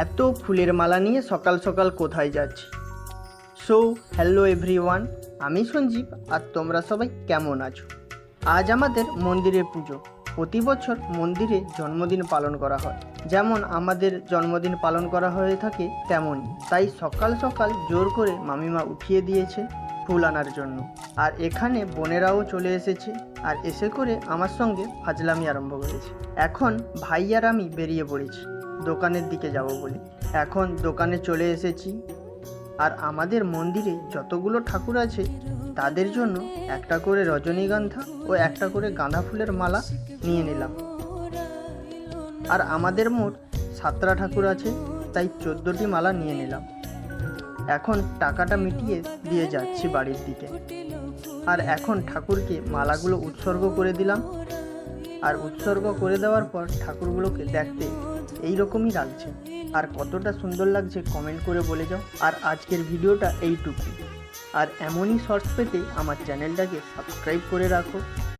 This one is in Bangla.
এত ফুলের মালা নিয়ে সকাল সকাল কোথায় যাচ্ছি? সো হ্যালো এভরিওয়ান, আমি সঞ্জীব আর তোমরা সবাই কেমন আছো? আজ আমাদের মন্দিরে পুজো। প্রতি বছর মন্দিরে জন্মদিন পালন করা হয়, যেমন আমাদের জন্মদিন পালন করা হয়ে থাকে তেমনই। তাই সকাল সকাল জোর করে মামিমা উঠিয়ে দিয়েছে ফুল আনার জন্য। আর এখানে বোনেরাও চলে এসেছে, আর এসে করে আমার সঙ্গে ফাজলামি আরম্ভ করেছে। এখন ভাই আর আমি বেরিয়ে পড়েছি দোকানের দিকে যাব বলে। এখন দোকানে চলে এসেছি, আর আমাদের মন্দিরে যতগুলো ঠাকুর আছে তাদের জন্য একটা করে রজনীগন্ধা ও একটা করে গাঁদা ফুলের মালা নিয়ে নিলাম। আর আমাদের মোট 7টা ঠাকুর আছে, তাই 14টি মালা নিয়ে নিলাম। এখন টাকাটা মিটিয়ে দিয়ে যাচ্ছি বাড়ির দিকে। আর এখন ঠাকুরকে মালাগুলো উৎসর্গ করে দিলাম। আর উৎসর্গ করে দেওয়ার পর ঠাকুরগুলোকে দেখতে এই রকমই লাগছে। আর কতটা সুন্দর লাগছে কমেন্ট করে বলে যাও। আর আজকের ভিডিওটা এইটুকু। আর এমনই শর্টস পেতে আমার চ্যানেলটাকে সাবস্ক্রাইব করে রাখো।